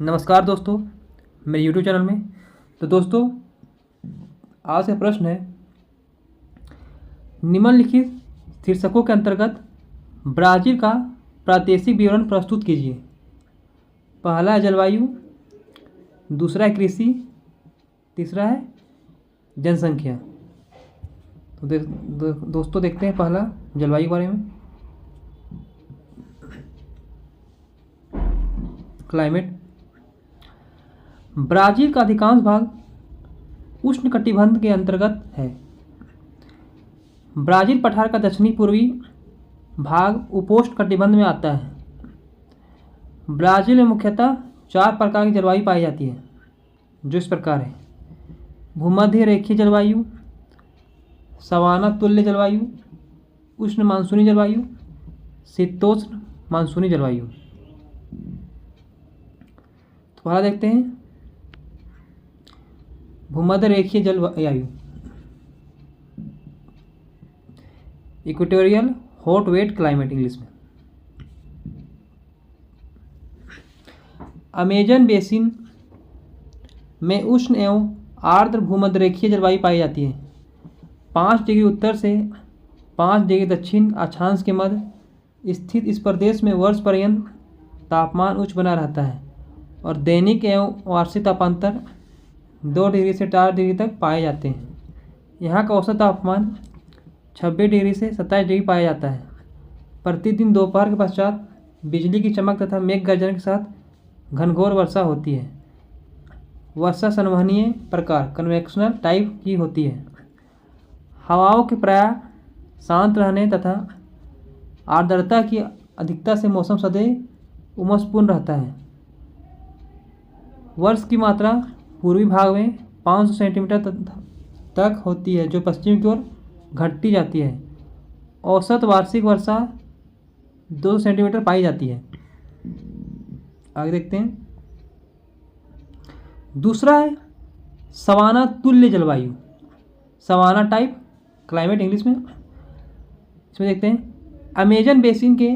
नमस्कार दोस्तों, मेरे YouTube चैनल में। तो दोस्तों, आज का प्रश्न है, निम्नलिखित शीर्षकों के अंतर्गत ब्राज़ील का प्रादेशिक विवरण प्रस्तुत कीजिए। पहला है जलवायु, दूसरा है कृषि, तीसरा है जनसंख्या। तो दोस्तों देखते हैं पहला जलवायु के बारे में। क्लाइमेट। ब्राज़ील का अधिकांश भाग उष्णकटिबंध के अंतर्गत है। ब्राज़ील पठार का दक्षिणी पूर्वी भाग उपोष्णकटिबंध में आता है। ब्राज़ील में मुख्यतः 4 प्रकार की जलवायु पाई जाती है, जो इस प्रकार है: भूमध्य रेखीय जलवायु, सवाना तुल्य जलवायु, उष्ण मानसूनी जलवायु, शीतोष्ण मानसूनी जलवायु। तो पहला देखते हैं भूमध्य रेखीय जलवायु। Equatorial hot wet climate English में। अमेजन बेसिन में उष्ण एवं आर्द्र भूमध्य रेखीय जलवायु पाई जाती है। 5 डिग्री उत्तर से 5 डिग्री दक्षिण अक्षांश के मध्य स्थित इस प्रदेश में वर्ष पर्यंत तापमान उच्च बना रहता है और दैनिक एवं वार्षिक तापांतर 2 डिग्री से 4 डिग्री तक पाए जाते हैं। यहाँ का औसत तापमान 26 डिग्री से 27 डिग्री पाया जाता है। प्रतिदिन दोपहर के पश्चात बिजली की चमक तथा मेघ गर्जन के साथ घनघोर वर्षा होती है। वर्षा संवहनीय प्रकार कन्वेक्शनल टाइप की होती है। हवाओं के प्रायः शांत रहने तथा आर्द्रता की अधिकता से मौसम सदैव उमसपूर्ण रहता है। वर्ष की मात्रा पूर्वी भाग में 500 सेंटीमीटर तक होती है, जो पश्चिम की ओर घटती जाती है। औसत वार्षिक वर्षा 2 सेंटीमीटर पाई जाती है। आगे देखते हैं। दूसरा है सवाना तुल्य जलवायु, सवाना टाइप क्लाइमेट इंग्लिश में। इसमें देखते हैं, अमेजन बेसिन के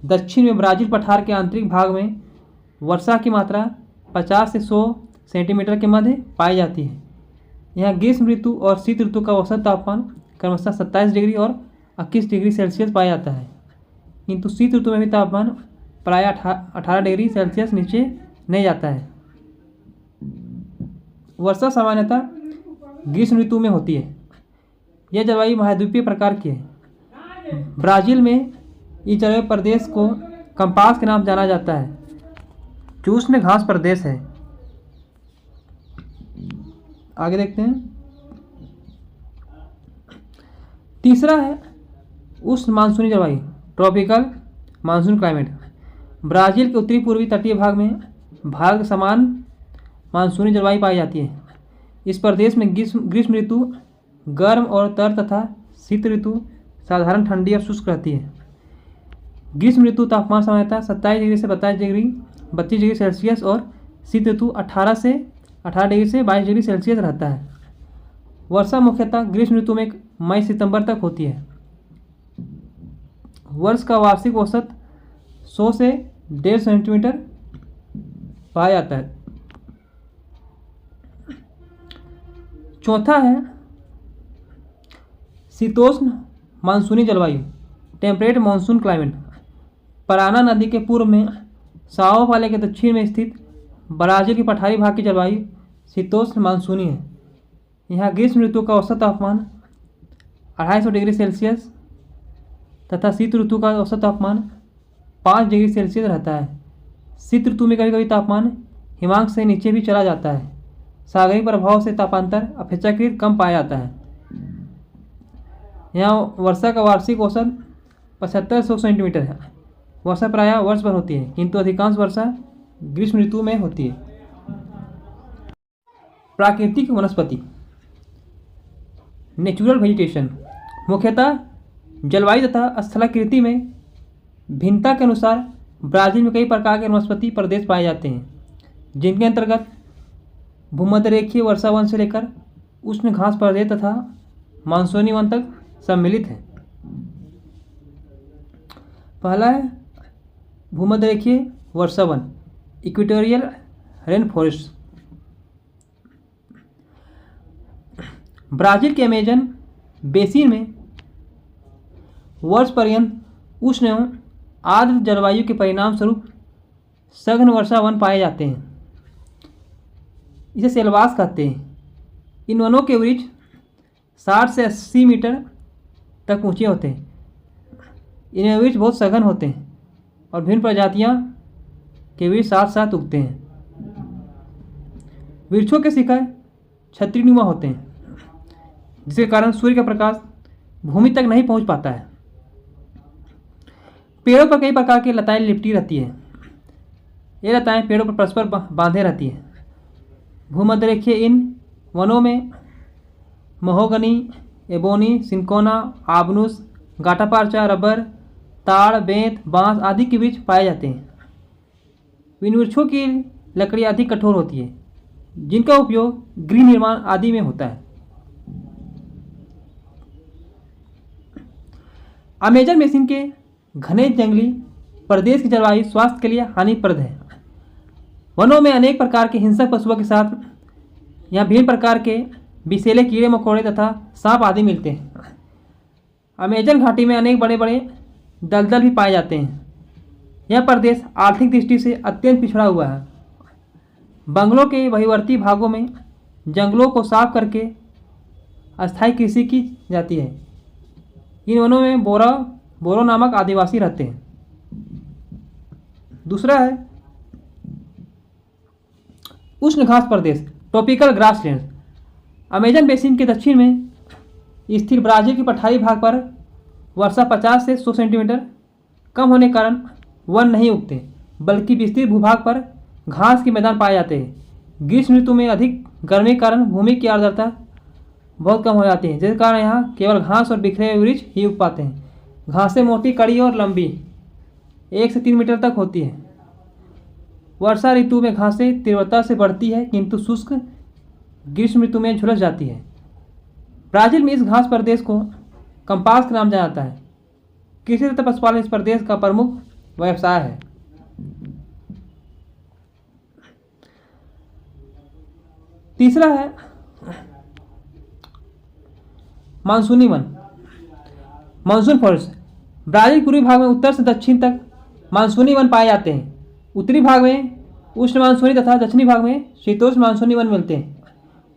दक्षिण में ब्राज़ील पठार के आंतरिक भाग में वर्षा की मात्रा 50 से 100 सेंटीमीटर के मध्य पाई जाती है। यहाँ ग्रीष्म ऋतु और शीत ऋतु का औसत तापमान क्रमशः 27 डिग्री और 21 डिग्री सेल्सियस पाया जाता है, किंतु शीत ऋतु में भी तापमान प्रायः 18 डिग्री सेल्सियस नीचे नहीं जाता है। वर्षा सामान्यतः ग्रीष्म ऋतु में होती है। यह जलवायु महाद्वीपीय प्रकार की है। ब्राज़ील में इस जलवायु प्रदेश को कंपास के नाम जाना जाता है, जो उष्ण घास प्रदेश है। आगे देखते हैं। तीसरा है उष्ण मानसूनी जलवायु, ट्रॉपिकल मानसून क्लाइमेट। ब्राज़ील के उत्तरी पूर्वी तटीय भाग में भारत के समान मानसूनी जलवायु पाई जाती है। इस प्रदेश में ग्रीष्म ऋतु गर्म और तर तथा शीत ऋतु साधारण ठंडी और शुष्क रहती है। ग्रीष्म ऋतु तापमान सामान्यतः 27 डिग्री से 32 डिग्री सेल्सियस और शीत ऋतु 18 डिग्री से 22 डिग्री सेल्सियस रहता है। वर्षा मुख्यतः ग्रीष्म ऋतु में मई सितंबर तक होती है। वर्ष का वार्षिक औसत 100 से 150 सेंटीमीटर पाया जाता है। चौथा है शीतोष्ण मानसूनी जलवायु, टेम्परेट मानसून क्लाइमेट। पराना नदी के पूर्व में साओ पाले के दक्षिण में स्थित ब्राज़ील के पठारी भाग की जलवायु शीतोष्ण मानसूनी है। यहाँ ग्रीष्म ऋतु का औसत तापमान 250 डिग्री सेल्सियस तथा शीत ऋतु का औसत तापमान 5 डिग्री सेल्सियस रहता है। शीत ऋतु में कभी कभी तापमान हिमांक से नीचे भी चला जाता है। सागरीय प्रभाव से तापांतर अपेक्षाकृत कम पाया जाता है। यहाँ वर्षा का वार्षिक औसत 75-100 सेंटीमीटर है। वर्षा प्रायः वर्ष भर होती है, किंतु अधिकांश वर्षा ग्रीष्म ऋतु में होती है। प्राकृतिक वनस्पति, नेचुरल वेजिटेशन। मुख्यतः जलवायु तथा स्थलाकृति में भिन्नता के अनुसार ब्राज़ील में कई प्रकार के वनस्पति प्रदेश पाए जाते हैं, जिनके अंतर्गत भूमध्य रेखीय वर्षा वन से लेकर उष्ण घास प्रदेश तथा मानसूनी वन तक सम्मिलित है। पहला है भूमध्य रेखीय वर्षा वन। Equatorial rain forest. ब्राज़ील के अमेजन बेसिन में वर्ष पर्यंत उष्ण एवं आर्द्र जलवायु के परिणाम स्वरूप सघन वर्षा वन पाए जाते हैं। इसे सेलवास कहते हैं। इन वनों के वृक्ष 60 से 80 मीटर तक ऊंचे होते हैं। इनमें वृक्ष बहुत सघन होते हैं और विभिन्न प्रजातियां के वृक्ष साथ साथ उगते हैं। वृक्षों के शिखर छतरीनुमा होते हैं, जिसके कारण सूर्य का प्रकाश भूमि तक नहीं पहुंच पाता है। पेड़ों पर कई प्रकार की लताएं लिपटी रहती है। ये लताएं पेड़ों पर परस्पर बांधे रहती है। भूमध्यरेखीय इन वनों में महोगनी, एबोनी, सिंकोना, आबनुस, गाटापार्चा, रबर, ताड़, बेंत, बांस आदि के वृक्ष पाए जाते हैं। इन वृक्षों की लकड़ी अधिक कठोर होती है, जिनका उपयोग गृह निर्माण आदि में होता है। अमेजन बेसिन के घने जंगली प्रदेश की जलवायु स्वास्थ्य के लिए हानिप्रद है। वनों में अनेक प्रकार के हिंसक पशुओं के साथ यहाँ विभिन्न प्रकार के विषैले कीड़े मकोड़े तथा सांप आदि मिलते हैं। अमेजन घाटी में अनेक बड़े बड़े दलदल भी पाए जाते हैं। यह प्रदेश आर्थिक दृष्टि से अत्यंत पिछड़ा हुआ है। बंगलों के वहीवर्ती भागों में जंगलों को साफ करके अस्थायी कृषि की जाती है। इन वनों में बोरो नामक आदिवासी रहते हैं। दूसरा है उष्ण घास प्रदेश, ट्रॉपिकल ग्रासलैंड। अमेजन बेसिन के दक्षिण में स्थित ब्राज़ील के पठारी भाग पर वर्षा 50 से 100 सेंटीमीटर कम होने के कारण वन नहीं उगते, बल्कि विस्तृत भूभाग पर घास के मैदान पाए जाते हैं। ग्रीष्म ऋतु में अधिक गर्मी के कारण भूमि की आर्द्रता बहुत कम हो जाती है, जिस कारण यहाँ केवल घास और बिखरे हुए वृक्ष ही उग पाते हैं। घासें मोटी, कड़ी और लंबी 1 से 3 मीटर तक होती है। वर्षा ऋतु में घासें तीव्रता से बढ़ती है, किंतु शुष्क ग्रीष्म ऋतु में झुलस जाती है। ब्राज़ील में इस घास प्रदेश को कंपास के नाम जाना जाता है। कृषि तथा पशुपालन इस प्रदेश का प्रमुख व्यवसाय है। तीसरा है मानसूनी वन, मानसून फॉरेस्ट। ब्राज़ील पूर्वी भाग में उत्तर से दक्षिण तक मानसूनी वन पाए जाते हैं। उत्तरी भाग में उष्ण मानसूनी तथा दक्षिणी भाग में शीतोष्ण मानसूनी वन मिलते हैं।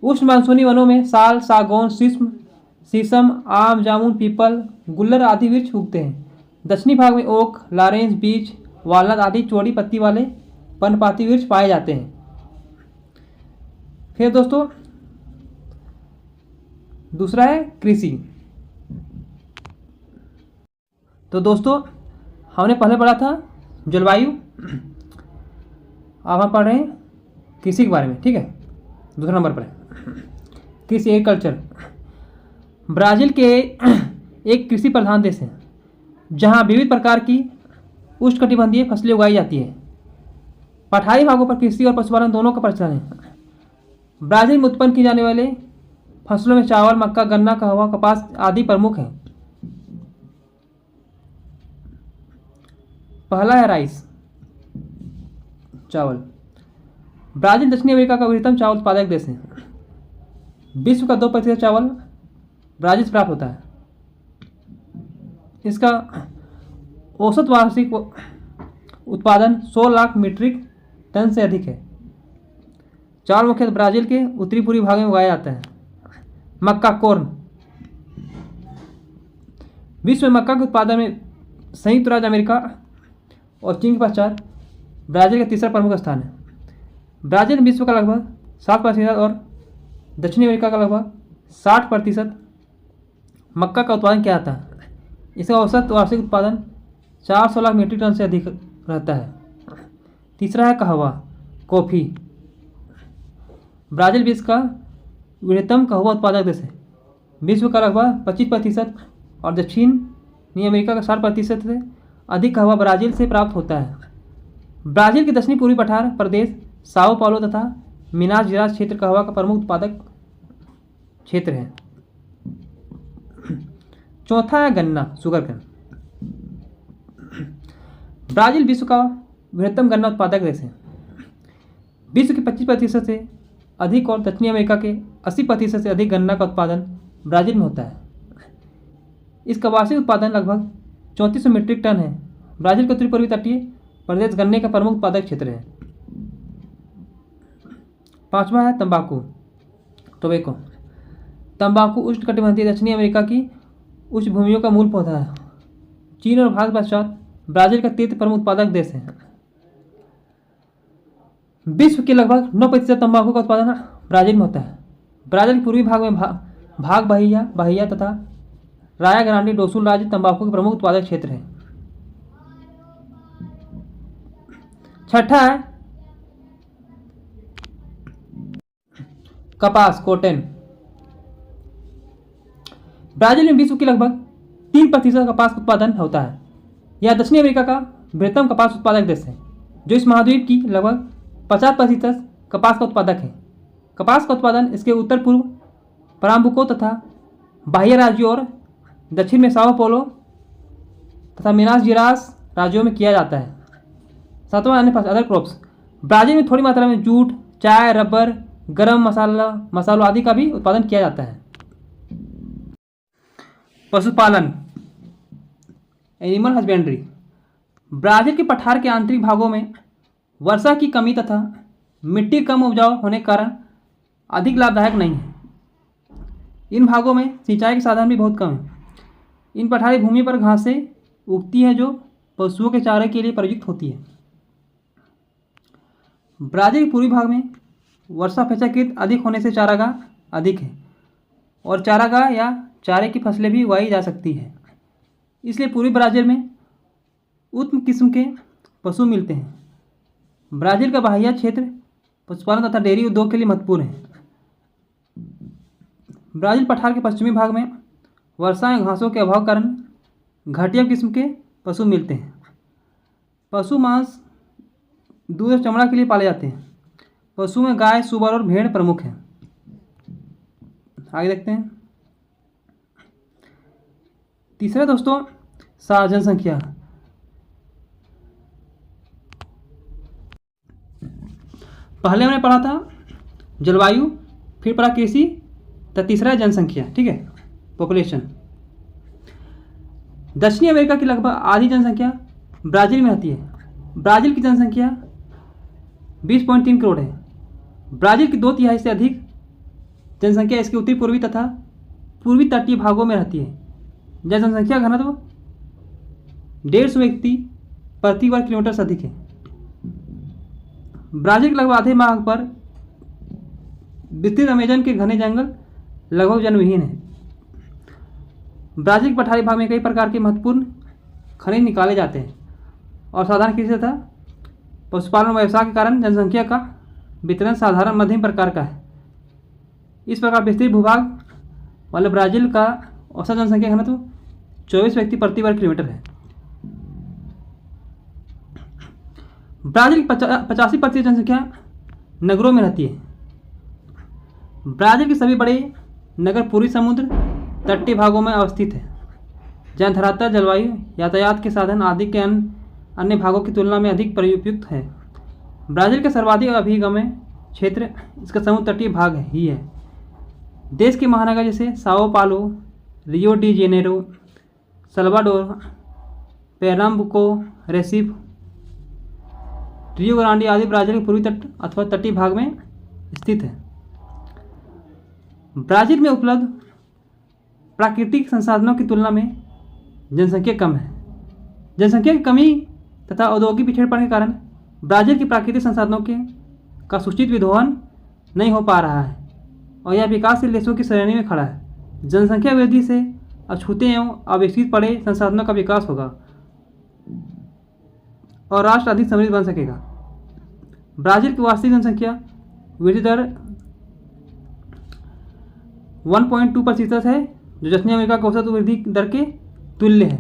उष्ण मानसूनी वनों में साल, सागौन, शीशम, आम, जामुन, पीपल, गुल्लर आदि वृक्ष उगते हैं। दक्षिणी भाग में ओक, लॉरेंस, बीच, वालनट आदि चौड़ी पत्ती वाले पर्णपाती वृक्ष पाए जाते हैं। फिर दोस्तों दूसरा है कृषि। तो दोस्तों हमने पहले पढ़ा था जलवायु, अब हम पढ़ रहे हैं कृषि के बारे में। ठीक है, दूसरा नंबर पर है कृषि, एग्रीकल्चर। ब्राज़ील के एक कृषि प्रधान देश है, जहाँ विविध प्रकार की उष्णकटिबंधीय फसलें उगाई जाती है। पठारी भागों पर कृषि और पशुपालन दोनों का प्रचलन है। ब्राज़ील में उत्पन्न की जाने वाले फसलों में चावल, मक्का, गन्ना, कहवा, कपास आदि प्रमुख हैं। पहला है राइस, चावल। ब्राज़ील दक्षिण अमेरिका का वृहत्तम चावल उत्पादक देश है। विश्व का 2% चावल ब्राज़ील से प्राप्त होता है। इसका औसत वार्षिक उत्पादन 100 लाख मीट्रिक टन से अधिक है। चावल मुख्यतः ब्राज़ील के उत्तरी पूर्वी भाग में उगाया जाता है। मक्का, कॉर्न। विश्व में मक्का के उत्पादन में संयुक्त राज्य अमेरिका और चीन के पश्चात ब्राज़ील का तीसरा प्रमुख स्थान है। ब्राज़ील विश्व का लगभग 7% और दक्षिणी अमेरिका का लगभग 60% मक्का का उत्पादन किया जाता है। इसका औसत वार्षिक उत्पादन 400 लाख मीट्रिक टन से अधिक रहता है। तीसरा है कहवा, कॉफ़ी। ब्राज़ील विश्व का वृहत्तम कहवा उत्पादक देश है। विश्व का लगभग 25% और दक्षिणी अमेरिका का 60% से अधिक कहवा ब्राज़ील से प्राप्त होता है। ब्राज़ील के दक्षिणी पूर्वी पठार प्रदेश साओ पाउलो तथा मिनास जेरास क्षेत्र कहवा का प्रमुख उत्पादक क्षेत्र है। चौथा है गन्ना, शुगर केन। ब्राज़ील विश्व का वृहत्तम गन्ना उत्पादक देश है। विश्व के 25% से अधिक और दक्षिणी अमेरिका के 80% से अधिक गन्ना का उत्पादन ब्राज़ील में होता है। इसका वार्षिक उत्पादन लगभग 3400 मीट्रिक टन है। ब्राज़ील का उत्तरी पूर्वी तटीय प्रदेश गन्ने का प्रमुख उत्पादक क्षेत्र है। 5वां है तंबाकू, टोबैको। तंबाकू उष्णकटिबंधीय दक्षिणी अमेरिका की उच्च भूमियों का मूल पौधा है। चीन और भारत पश्चात ब्राज़ील का तृतीय प्रमुख उत्पादक देश है। विश्व के लगभग 9% तंबाकू का उत्पादन ब्राज़ील में होता है। ब्राज़ील के पूर्वी भाग में भाग बहिया तथा राया ग्रांडे डो सुल राज्य तंबाकू के प्रमुख उत्पादक क्षेत्र है। 6ठा है कपास, कॉटन। ब्राज़ील में विश्व के लगभग 3% कपास का उत्पादन होता है। यह दक्षिणी अमेरिका का बृहत्तम कपास उत्पादक देश है, जो इस महाद्वीप की लगभग 50% कपास का उत्पादक है। कपास का उत्पादन इसके उत्तर पूर्व पराम्बुको तथा बाह्य राज्यों और दक्षिण में साओ पोलो तथा मिनास जिरास राज्यों में किया जाता है। 7वां अन्य अदर क्रॉप्स। ब्राज़ील में थोड़ी मात्रा में जूट, चाय, रबर, गरम मसालों आदि का भी उत्पादन किया जाता है। पशुपालन, एनिमल हस्बेंड्री। ब्राज़ील के पठार के आंतरिक भागों में वर्षा की कमी तथा मिट्टी कम उपजाऊ होने के कारण अधिक लाभदायक नहीं है। इन भागों में सिंचाई के साधन भी बहुत कम है। इन पठारी भूमि पर घासें उगती हैं जो पशुओं के चारे के लिए प्रयुक्त होती है। ब्राज़ील के पूर्वी भाग में वर्षा अपेक्षाकृत अधिक होने से चारागाह अधिक है और चारागाह या चारे की फसलें भी उगाई जा सकती है। इसलिए पूर्वी ब्राज़ील में उत्तम किस्म के पशु मिलते हैं। ब्राज़ील का बाह्य क्षेत्र पशुपालन तथा डेयरी उद्योग के लिए महत्वपूर्ण है। ब्राज़ील पठार के पश्चिमी भाग में वर्षा या घासों के अभाव कारण घटिया किस्म के पशु मिलते हैं। पशु मांस, दूध और चमड़ा के लिए पाले जाते हैं। पशु में गाय, सुअर और भेड़ प्रमुख हैं। आगे देखते हैं। तीसरा दोस्तों, जनसंख्या। पहले हमने पढ़ा था जलवायु, फिर पढ़ा कृषि, तो तीसरा है जनसंख्या। ठीक है, पॉपुलेशन। दक्षिणी अमेरिका की लगभग आधी जनसंख्या ब्राज़ील में रहती है। ब्राज़ील की जनसंख्या 20.3 करोड़ है। ब्राज़ील की 2/3 से अधिक जनसंख्या इसके उत्तरी पूर्वी तथा पूर्वी तटीय भागों में रहती है। जनसंख्या घनत्व 150 व्यक्ति प्रति वर्ग किलोमीटर से अधिक है। ब्राज़ील के लगभग आधे भाग पर विस्तृत अमेजन के घने जंगल लगभग जनविहीन है। ब्राज़ील के पठारी भाग में कई प्रकार के महत्वपूर्ण खनिज निकाले जाते हैं और साधारण कृषि तथा पशुपालन व्यवसाय के कारण जनसंख्या का वितरण साधारण मध्यम प्रकार का है। इस प्रकार विस्तृत भूभाग वाले ब्राज़ील का औसत जनसंख्या घनत्व 24 व्यक्ति प्रति वर्ग किलोमीटर है। ब्राज़ील की 85% जनसंख्या नगरों में रहती है। ब्राज़ील के सभी बड़े नगर पूर्वी समुद्र तटीय भागों में अवस्थित है, जहाँ धरातल जलवायु, यातायात के साधन आदि के अन्य भागों की तुलना में अधिक उपयुक्त है। ब्राज़ील का सर्वाधिक अभिगम्य क्षेत्र इसका समुद्र तटीय भाग ही है। देश के महानगर जैसे Sao Paulo, Rio de Janeiro, Salvador, Pernambuco, Recife, Rio Grande आदि ब्राज़ील के पूर्वी तट अथवा तटीय भाग में स्थित है। ब्राज़ील में उपलब्ध प्राकृतिक संसाधनों की तुलना में जनसंख्या कम है। जनसंख्या की कमी तथा औद्योगिक पिछड़ेपन के कारण ब्राज़ील के प्राकृतिक संसाधनों का सुचित विदोहन नहीं हो पा रहा है और यह विकासशील देशों की श्रेणी में खड़ा है। जनसंख्या वृद्धि से अछूते एवं अविकसित पड़े संसाधनों का विकास होगा और राष्ट्र अधिक समृद्ध बन सकेगा। ब्राज़ील की वार्षिक जनसंख्या वृद्धि दर 1.2% है, जो दक्षिणी अमेरिका की औसत वृद्धि दर के तुल्य है।